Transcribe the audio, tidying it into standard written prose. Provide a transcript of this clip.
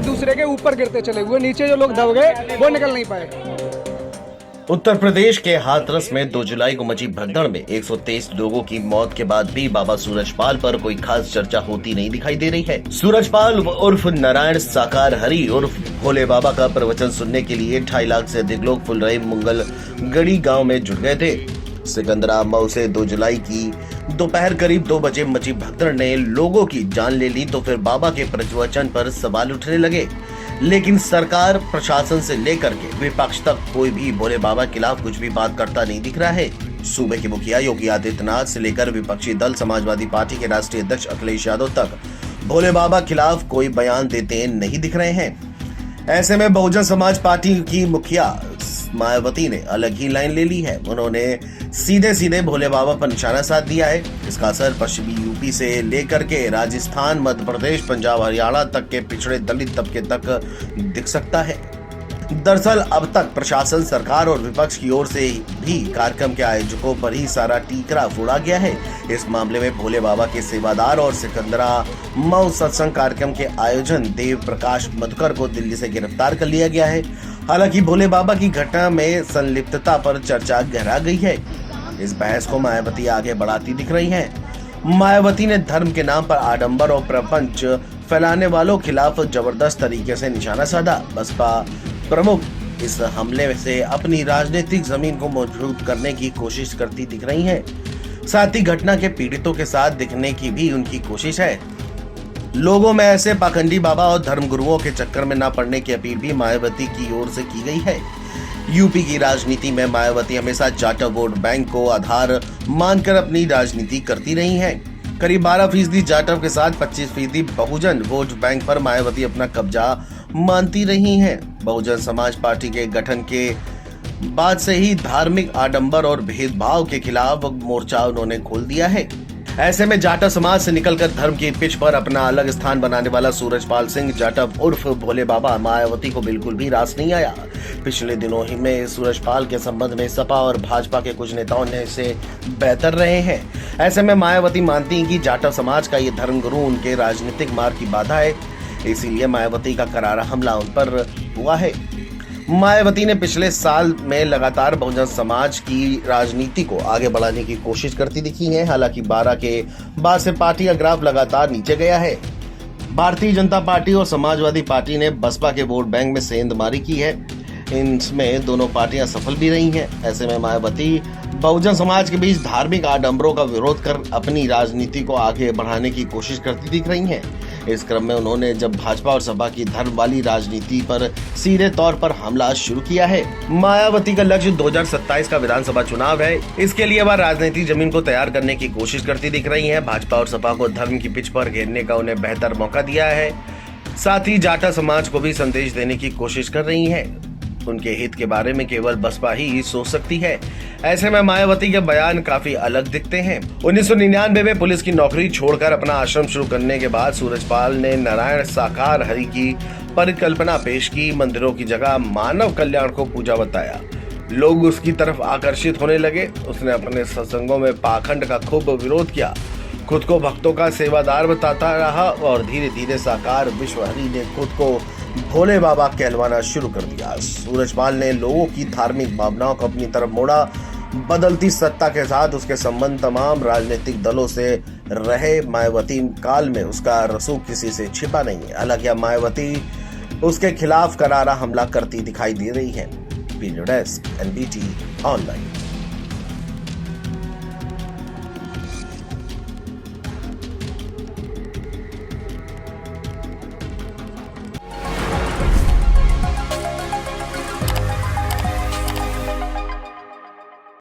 एक दूसरे के ऊपर गिरते चले हुए, नीचे जो लोग दब गए वो निकल नहीं पाए। उत्तर प्रदेश के हाथरस में 2 जुलाई को मची भगदड़ में 123 लोगों की मौत के बाद भी बाबा सूरजपाल पर कोई खास चर्चा होती नहीं दिखाई दे रही है। सूरजपाल उर्फ नारायण साकार हरि उर्फ भोले बाबा का प्रवचन सुनने के लिए 2.5 लाख से अधिक लोग फुलरई मंगल गढ़ी गांव में जुट गए थे। सिकंदरा मऊ से 2 जुलाई की दोपहर करीब 2 बजे मची भगदड़ ने लोगों की जान ले ली तो फिर बाबा के प्रवचन पर सवाल उठने लगे, लेकिन सरकार, प्रशासन से लेकर के विपक्ष तक कोई भी भोले बाबा के खिलाफ कुछ भी बात करता नहीं दिख रहा है। सूबे के मुखिया योगी आदित्यनाथ से लेकर विपक्षी दल समाजवादी पार्टी के राष्ट्रीय अध्यक्ष अखिलेश यादव तक भोले बाबा के खिलाफ कोई बयान देते नहीं दिख रहे हैं। ऐसे में बहुजन समाज पार्टी की मुखिया मायावती ने अलग ही लाइन ले ली है। उन्होंने सीधे सीधे भोले बाबा पर निशाना साध दिया है। इसका असर पश्चिमी यूपी से लेकर के राजस्थान, मध्य प्रदेश, पंजाब, हरियाणा तक के पिछड़े दलित तबके तक दिख सकता है। दरअसल अब तक प्रशासन, सरकार और विपक्ष की ओर से भी कार्यक्रम के आयोजकों पर ही सारा टीकरा फोड़ा गया है। इस मामले में भोले बाबा के सेवादार और सिकंदरा मऊ सत्संग कार्यक्रम के आयोजन देव प्रकाश मधुकर को दिल्ली से गिरफ्तार कर लिया गया है। हालांकि भोले बाबा की घटना में संलिप्तता पर चर्चा गहरा गई है। इस बहस को मायावती आगे बढ़ाती दिख रही हैं। मायावती ने धर्म के नाम पर आडंबर और प्रपंच फैलाने वालों के खिलाफ जबरदस्त तरीके से निशाना साधा। बसपा प्रमुख इस हमले से अपनी राजनीतिक जमीन को मजबूत करने की कोशिश करती दिख रही हैं। साथ ही घटना के पीड़ितों के साथ दिखने की भी उनकी कोशिश है। लोगों में ऐसे पाखंडी बाबा और धर्मगुरुओं के चक्कर में न पड़ने की अपील भी मायावती की ओर से की गई है। यूपी की राजनीति में मायावती हमेशा जाटव वोट बैंक को आधार मानकर अपनी राजनीति करती रही हैं। करीब 12% जाटव के साथ 25% बहुजन वोट बैंक पर मायावती अपना कब्जा मानती रही हैं। बहुजन समाज पार्टी के गठन के बाद से ही धार्मिक आडंबर और भेदभाव के खिलाफ मोर्चा उन्होंने खोल दिया है। ऐसे में जाटव समाज से निकलकर धर्म की पिच पर अपना अलग स्थान बनाने वाला सूरजपाल सिंह जाटव उर्फ भोले बाबा मायावती को बिल्कुल भी रास नहीं आया। पिछले दिनों ही में सूरजपाल के संबंध में सपा और भाजपा के कुछ नेताओं ने इसे बेहतर रहे हैं। ऐसे में मायावती मानती हैं कि जाटव समाज का ये धर्मगुरु उनके राजनीतिक मार्ग की बाधा है, इसीलिए मायावती का करारा हमला उन पर हुआ है। मायावती ने पिछले साल में लगातार बहुजन समाज की राजनीति को आगे बढ़ाने की कोशिश करती दिखी है। हालांकि 12 के बाद से पार्टी का ग्राफ लगातार नीचे गया है। भारतीय जनता पार्टी और समाजवादी पार्टी ने बसपा के वोट बैंक में सेंधमारी की है। इनमें दोनों पार्टियां सफल भी रही हैं। ऐसे में मायावती बहुजन समाज के बीच धार्मिक आडंबरों का विरोध कर अपनी राजनीति को आगे बढ़ाने की कोशिश करती दिख रही हैं। इस क्रम में उन्होंने जब भाजपा और सपा की धर्म वाली राजनीति पर सीधे तौर पर हमला शुरू किया है। मायावती का लक्ष्य 2027 का विधानसभा चुनाव है। इसके लिए वह राजनीतिक जमीन को तैयार करने की कोशिश करती दिख रही है। भाजपा और सपा को धर्म की पिच पर घेरने का उन्हें बेहतर मौका दिया है। साथ ही जाटा समाज को भी संदेश देने की कोशिश कर रही है। उनके हित के बारे में केवल बसपा ही सोच सकती है। ऐसे में मायावती के बयान काफी अलग दिखते हैं। 1999 में पुलिस की नौकरी छोड़कर अपना आश्रम शुरू करने के बाद सूरजपाल ने नारायण साकार हरि की परिकल्पना पेश की। मंदिरों की जगह मानव कल्याण को पूजा बताया। लोग उसकी तरफ आकर्षित होने लगे। उसने अपने सत्संगों में पाखंड का खूब विरोध किया। खुद को भक्तों का सेवादार बताता रहा और धीरे धीरे साकार विश्व हरि ने खुद को भोले बाबा कहलवाना शुरू कर दिया। सूरजपाल ने लोगों की धार्मिक भावनाओं को अपनी तरफ मोड़ा। बदलती सत्ता के साथ उसके संबंध तमाम राजनीतिक दलों से रहे। मायावती काल में उसका रसूख किसी से छिपा नहीं है। हालांकि मायावती उसके खिलाफ करारा हमला करती दिखाई दे रही है। Video desk NBT online.